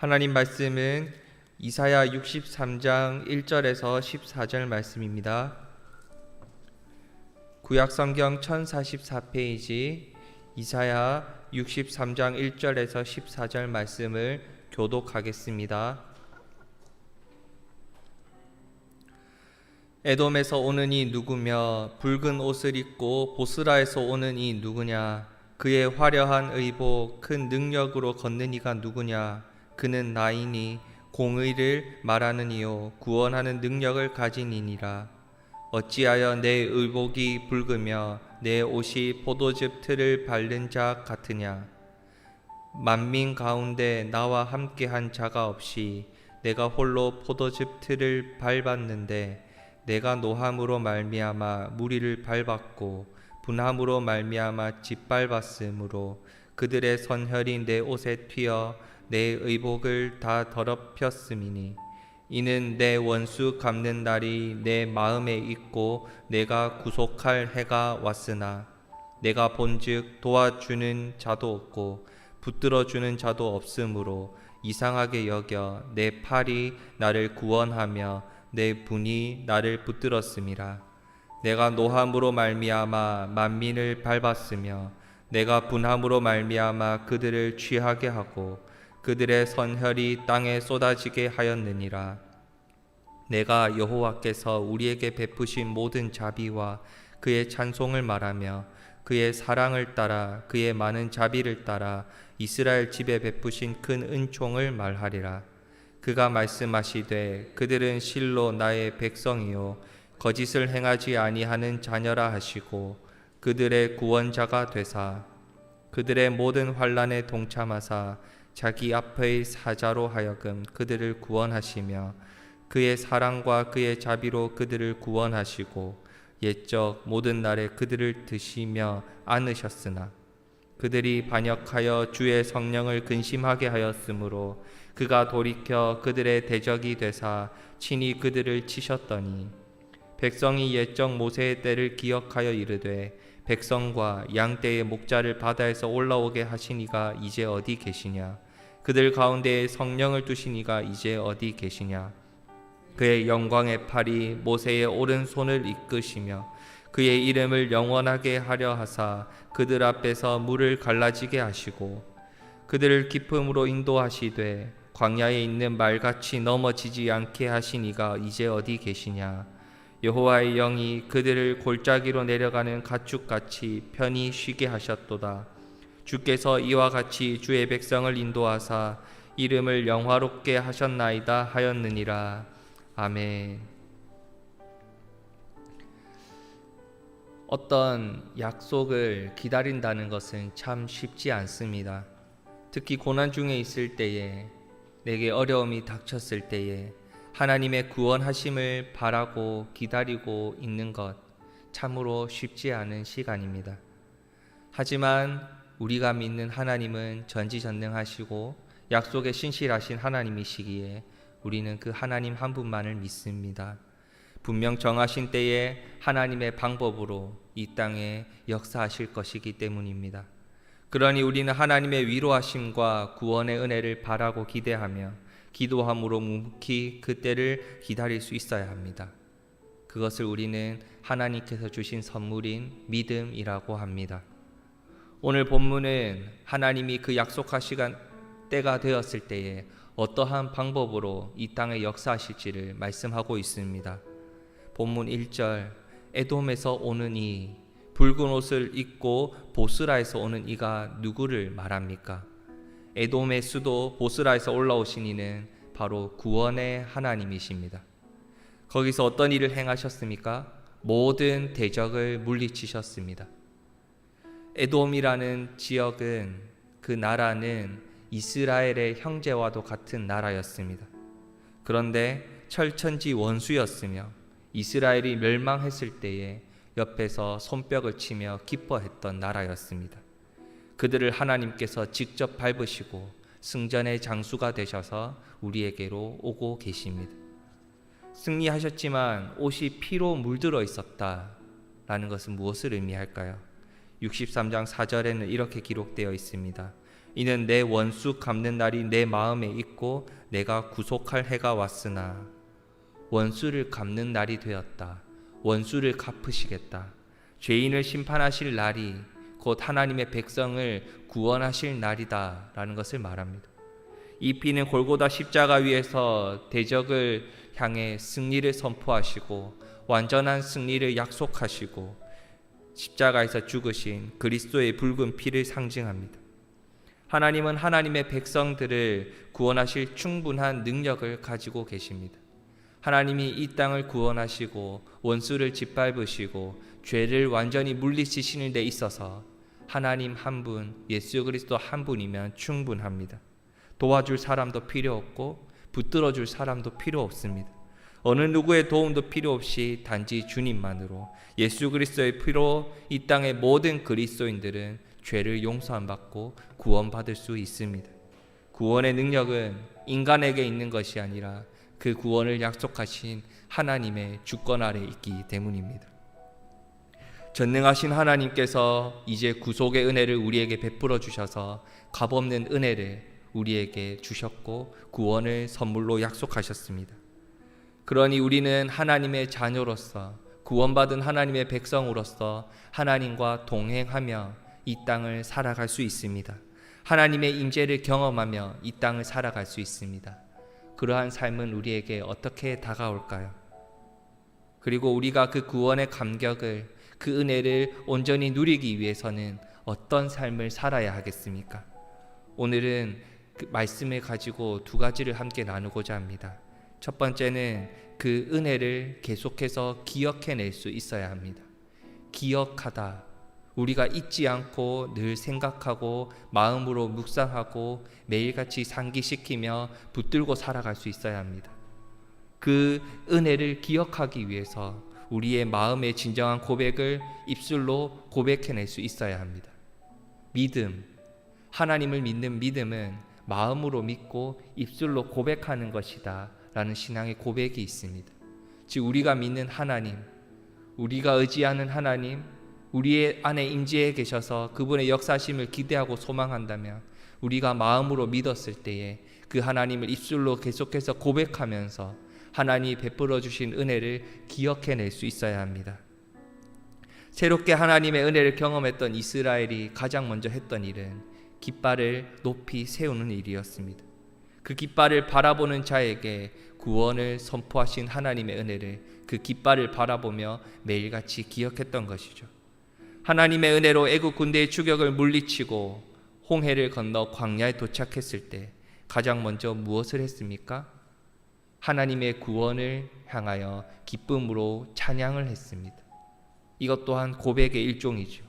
하나님 말씀은 이사야 63장 1절에서 14절 말씀입니다. 구약성경 1044페이지 이사야 63장 1절에서 14절 말씀을 교독하겠습니다. 에돔에서 오는 이 누구며 붉은 옷을 입고 보스라에서 오는 이 누구냐? 그의 화려한 의복 큰 능력으로 걷는 이가 누구냐? 그는 나이니 공의를 말하는 이요 구원하는 능력을 가진 이니라. 어찌하여 내 의복이 붉으며 내 옷이 포도즙 틀을 밟는 자 같으냐? 만민 가운데 나와 함께한 자가 없이 내가 홀로 포도즙 틀을 밟았는데 내가 노함으로 말미암아 무리를 밟았고 분함으로 말미암아 짓밟았으므로 그들의 선혈이 내 옷에 튀어 내 의복을 다 더럽혔음이니 이는 내 원수 갚는 날이 내 마음에 있고 내가 구속할 해가 왔으나 내가 본즉 도와주는 자도 없고 붙들어주는 자도 없으므로 이상하게 여겨 내 팔이 나를 구원하며 내 분이 나를 붙들었음이라. 내가 노함으로 말미암아 만민을 밟았으며 내가 분함으로 말미암아 그들을 취하게 하고 그들의 선혈이 땅에 쏟아지게 하였느니라. 내가 여호와께서 우리에게 베푸신 모든 자비와 그의 찬송을 말하며 그의 사랑을 따라 그의 많은 자비를 따라 이스라엘 집에 베푸신 큰 은총을 말하리라. 그가 말씀하시되 그들은 실로 나의 백성이요 거짓을 행하지 아니하는 자녀라 하시고 그들의 구원자가 되사 그들의 모든 환난에 동참하사 자기 앞의 사자로 하여금 그들을 구원하시며 그의 사랑과 그의 자비로 그들을 구원하시고 옛적 모든 날에 그들을 드시며 안으셨으나 그들이 반역하여 주의 성령을 근심하게 하였으므로 그가 돌이켜 그들의 대적이 되사 친히 그들을 치셨더니 백성이 옛적 모세의 때를 기억하여 이르되 백성과 양떼의 목자를 바다에서 올라오게 하신 이가 이제 어디 계시냐? 그들 가운데에 성령을 두신 이가 이제 어디 계시냐? 그의 영광의 팔이 모세의 오른손을 이끄시며 그의 이름을 영원하게 하려 하사 그들 앞에서 물을 갈라지게 하시고 그들을 깊음으로 인도하시되 광야에 있는 말같이 넘어지지 않게 하신 이가 이제 어디 계시냐? 여호와의 영이 그들을 골짜기로 내려가는 가축같이 편히 쉬게 하셨도다. 주께서 이와 같이 주의 백성을 인도하사 이름을 영화롭게 하셨나이다 하였느니라. 아멘. 어떤 약속을 기다린다는 것은 참 쉽지 않습니다. 특히 고난 중에 있을 때에, 내게 어려움이 닥쳤을 때에 하나님의 구원하심을 바라고 기다리고 있는 것 참으로 쉽지 않은 시간입니다. 하지만 우리가 믿는 하나님은 전지전능하시고 약속에 신실하신 하나님이시기에 우리는 그 하나님 한 분만을 믿습니다. 분명 정하신 때에 하나님의 방법으로 이 땅에 역사하실 것이기 때문입니다. 그러니 우리는 하나님의 위로하심과 구원의 은혜를 바라고 기대하며 기도함으로 묵묵히 그 때를 기다릴 수 있어야 합니다. 그것을 우리는 하나님께서 주신 선물인 믿음이라고 합니다. 오늘 본문은 하나님이 그 약속하시간 때가 되었을 때에 어떠한 방법으로 이 땅에 역사하실지를 말씀하고 있습니다. 본문 1절 에돔에서 오는 이 붉은 옷을 입고 보스라에서 오는 이가 누구를 말합니까? 에돔의 수도 보스라에서 올라오신 이는 바로 구원의 하나님이십니다. 거기서 어떤 일을 행하셨습니까? 모든 대적을 물리치셨습니다. 에돔이라는 지역은, 그 나라는 이스라엘의 형제와도 같은 나라였습니다. 그런데 철천지 원수였으며 이스라엘이 멸망했을 때에 옆에서 손뼉을 치며 기뻐했던 나라였습니다. 그들을 하나님께서 직접 밟으시고 승전의 장수가 되셔서 우리에게로 오고 계십니다. 승리하셨지만 옷이 피로 물들어 있었다라는 것은 무엇을 의미할까요? 63장 4절에는 이렇게 기록되어 있습니다. 이는 내 원수 갚는 날이 내 마음에 있고 내가 구속할 해가 왔으나. 원수를 갚는 날이 되었다. 원수를 갚으시겠다. 죄인을 심판하실 날이 곧 하나님의 백성을 구원하실 날이다 라는 것을 말합니다. 이 피는 골고다 십자가 위에서 대적을 향해 승리를 선포하시고 완전한 승리를 약속하시고 십자가에서 죽으신 그리스도의 붉은 피를 상징합니다. 하나님은 하나님의 백성들을 구원하실 충분한 능력을 가지고 계십니다. 하나님이 이 땅을 구원하시고 원수를 짓밟으시고 죄를 완전히 물리치시는 데 있어서 하나님 한 분, 예수 그리스도 한 분이면 충분합니다. 도와줄 사람도 필요 없고 붙들어줄 사람도 필요 없습니다. 어느 누구의 도움도 필요 없이 단지 주님만으로 예수 그리스도의 피로 이 땅의 모든 그리스도인들은 죄를 용서함 받고 구원받을 수 있습니다. 구원의 능력은 인간에게 있는 것이 아니라 그 구원을 약속하신 하나님의 주권 아래 있기 때문입니다. 전능하신 하나님께서 이제 구속의 은혜를 우리에게 베풀어 주셔서 값없는 은혜를 우리에게 주셨고 구원을 선물로 약속하셨습니다. 그러니 우리는 하나님의 자녀로서 구원받은 하나님의 백성으로서 하나님과 동행하며 이 땅을 살아갈 수 있습니다. 하나님의 임재를 경험하며 이 땅을 살아갈 수 있습니다. 그러한 삶은 우리에게 어떻게 다가올까요? 그리고 우리가 그 구원의 감격을, 그 은혜를 온전히 누리기 위해서는 어떤 삶을 살아야 하겠습니까? 오늘은 그 말씀을 가지고 두 가지를 함께 나누고자 합니다. 첫 번째는 그 은혜를 계속해서 기억해낼 수 있어야 합니다. 기억하다. 우리가 잊지 않고 늘 생각하고 마음으로 묵상하고 매일같이 상기시키며 붙들고 살아갈 수 있어야 합니다. 그 은혜를 기억하기 위해서 우리의 마음의 진정한 고백을 입술로 고백해낼 수 있어야 합니다. 믿음, 하나님을 믿는 믿음은 마음으로 믿고 입술로 고백하는 것이다 라는 신앙의 고백이 있습니다. 즉 우리가 믿는 하나님, 우리가 의지하는 하나님, 우리의 안에 임재해 계셔서 그분의 역사심을 기대하고 소망한다면 우리가 마음으로 믿었을 때에 그 하나님을 입술로 계속해서 고백하면서 하나님이 베풀어 주신 은혜를 기억해낼 수 있어야 합니다. 새롭게 하나님의 은혜를 경험했던 이스라엘이 가장 먼저 했던 일은 깃발을 높이 세우는 일이었습니다. 그 깃발을 바라보는 자에게 구원을 선포하신 하나님의 은혜를 그 깃발을 바라보며 매일같이 기억했던 것이죠. 하나님의 은혜로 애국 군대의 추격을 물리치고 홍해를 건너 광야에 도착했을 때 가장 먼저 무엇을 했습니까? 하나님의 구원을 향하여 기쁨으로 찬양을 했습니다. 이것 또한 고백의 일종이죠.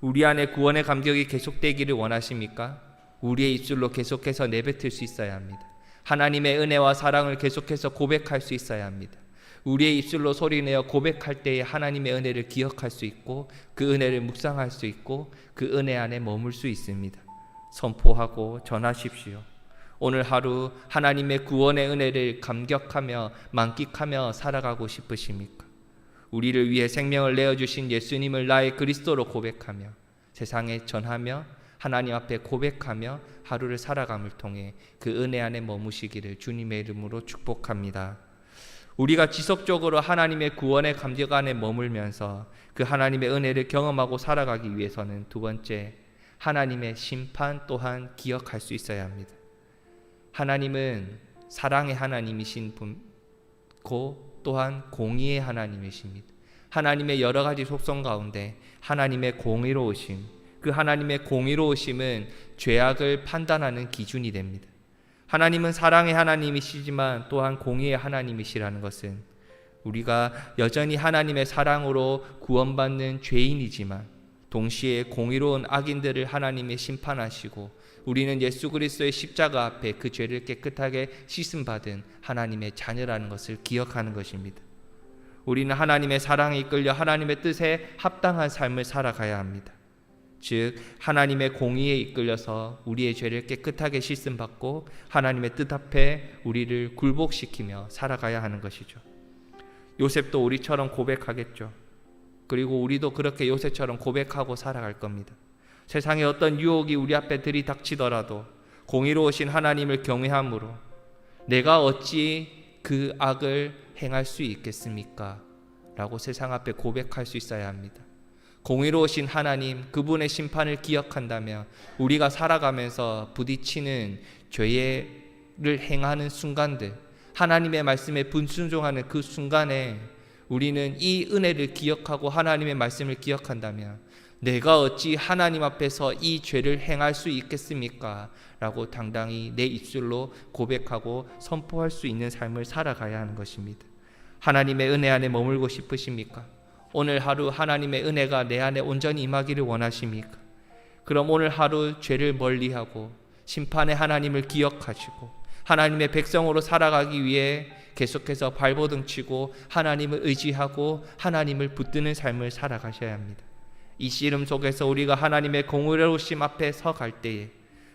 우리 안에 구원의 감격이 계속되기를 원하십니까? 우리의 입술로 계속해서 내뱉을 수 있어야 합니다. 하나님의 은혜와 사랑을 계속해서 고백할 수 있어야 합니다. 우리의 입술로 소리내어 고백할 때에 하나님의 은혜를 기억할 수 있고 그 은혜를 묵상할 수 있고 그 은혜 안에 머물 수 있습니다. 선포하고 전하십시오. 오늘 하루 하나님의 구원의 은혜를 감격하며 만끽하며 살아가고 싶으십니까? 우리를 위해 생명을 내어주신 예수님을 나의 그리스도로 고백하며 세상에 전하며 하나님 앞에 고백하며 하루를 살아감을 통해 그 은혜 안에 머무시기를 주님의 이름으로 축복합니다. 우리가 지속적으로 하나님의 구원의 감격 안에 머물면서 그 하나님의 은혜를 경험하고 살아가기 위해서는 두 번째, 하나님의 심판 또한 기억할 수 있어야 합니다. 하나님은 사랑의 하나님이신 분고 또한 공의의 하나님이십니다. 하나님의 여러 가지 속성 가운데 하나님의 공의로우심, 그 하나님의 공의로우심은 죄악을 판단하는 기준이 됩니다. 하나님은 사랑의 하나님이시지만 또한 공의의 하나님이시라는 것은 우리가 여전히 하나님의 사랑으로 구원받는 죄인이지만 동시에 공의로운 악인들을 하나님이 심판하시고 우리는 예수 그리스도의 십자가 앞에 그 죄를 깨끗하게 씻음받은 하나님의 자녀라는 것을 기억하는 것입니다. 우리는 하나님의 사랑에 이끌려 하나님의 뜻에 합당한 삶을 살아가야 합니다. 즉 하나님의 공의에 이끌려서 우리의 죄를 깨끗하게 씻음받고 하나님의 뜻 앞에 우리를 굴복시키며 살아가야 하는 것이죠. 요셉도 우리처럼 고백하겠죠. 그리고 우리도 그렇게 요셉처럼 고백하고 살아갈 겁니다. 세상에 어떤 유혹이 우리 앞에 들이닥치더라도 공의로우신 하나님을 경외함으로 내가 어찌 그 악을 행할 수 있겠습니까? 라고 세상 앞에 고백할 수 있어야 합니다. 공의로우신 하나님, 그분의 심판을 기억한다면 우리가 살아가면서 부딪히는 죄를 행하는 순간들, 하나님의 말씀에 불순종하는 그 순간에 우리는 이 은혜를 기억하고 하나님의 말씀을 기억한다면 내가 어찌 하나님 앞에서 이 죄를 행할 수 있겠습니까? 라고 당당히 내 입술로 고백하고 선포할 수 있는 삶을 살아가야 하는 것입니다. 하나님의 은혜 안에 머물고 싶으십니까? 오늘 하루 하나님의 은혜가 내 안에 온전히 임하기를 원하십니까? 그럼 오늘 하루 죄를 멀리하고 심판의 하나님을 기억하시고 하나님의 백성으로 살아가기 위해 계속해서 발버둥 치고 하나님을 의지하고 하나님을 붙드는 삶을 살아가셔야 합니다. 이 씨름 속에서 우리가 하나님의 공의로우심 앞에 서갈 때에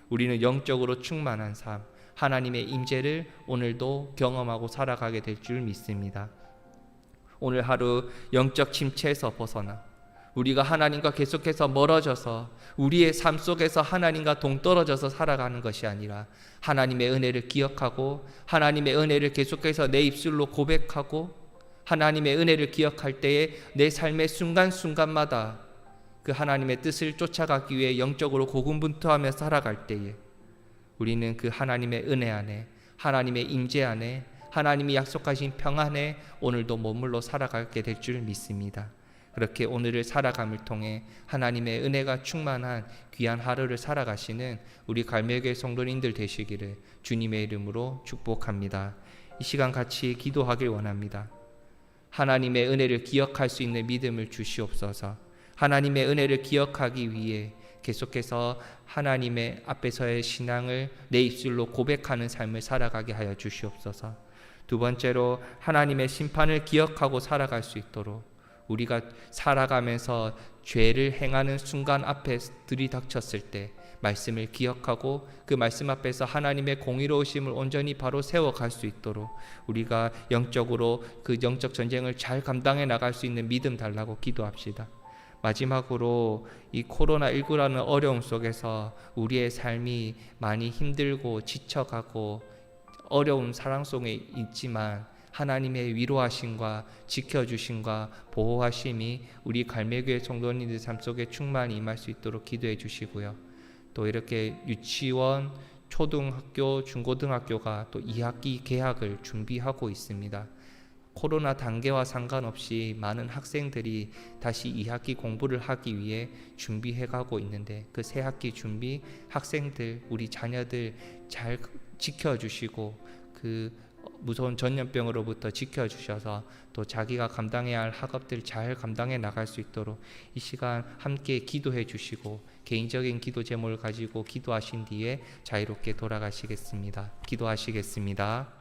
우리는 영적으로 충만한 삶, 하나님의 임재를 오늘도 경험하고 살아가게 될 줄 믿습니다. 오늘 하루 영적 침체에서 벗어나 우리가 하나님과 계속해서 멀어져서 우리의 삶 속에서 하나님과 동떨어져서 살아가는 것이 아니라 하나님의 은혜를 기억하고 하나님의 은혜를 계속해서 내 입술로 고백하고 하나님의 은혜를 기억할 때에 내 삶의 순간순간마다 그 하나님의 뜻을 쫓아가기 위해 영적으로 고군분투하며 살아갈 때에 우리는 그 하나님의 은혜 안에 하나님의 임재 안에 하나님이 약속하신 평안에 오늘도 머물러 살아가게 될 줄 믿습니다. 그렇게 오늘을 살아감을 통해 하나님의 은혜가 충만한 귀한 하루를 살아가시는 우리 갈매교회 성도님들 되시기를 주님의 이름으로 축복합니다. 이 시간 같이 기도하길 원합니다. 하나님의 은혜를 기억할 수 있는 믿음을 주시옵소서. 하나님의 은혜를 기억하기 위해 계속해서 하나님의 앞에서의 신앙을 내 입술로 고백하는 삶을 살아가게 하여 주시옵소서. 두 번째로 하나님의 심판을 기억하고 살아갈 수 있도록 우리가 살아가면서 죄를 행하는 순간 앞에 들이닥쳤을 때 말씀을 기억하고 그 말씀 앞에서 하나님의 공의로우심을 온전히 바로 세워갈 수 있도록 우리가 영적으로 그 영적 전쟁을 잘 감당해 나갈 수 있는 믿음 달라고 기도합시다. 마지막으로 이 코로나19라는 어려움 속에서 우리의 삶이 많이 힘들고 지쳐가고 어려운 상황 속에 있지만 하나님의 위로하심과 지켜주심과 보호하심이 우리 갈매교회 성도님들 삶 속에 충만히 임할 수 있도록 기도해 주시고요. 또 이렇게 유치원, 초등학교, 중고등학교가 또 2학기 개학을 준비하고 있습니다. 코로나 단계와 상관없이 많은 학생들이 다시 2학기 공부를 하기 위해 준비해가고 있는데 그 새 학기 준비 학생들, 우리 자녀들 잘 지켜주시고 그 무서운 전염병으로부터 지켜주셔서 또 자기가 감당해야 할 학업들 잘 감당해 나갈 수 있도록 이 시간 함께 기도해 주시고 개인적인 기도 제목을 가지고 기도하신 뒤에 자유롭게 돌아가시겠습니다. 기도하시겠습니다.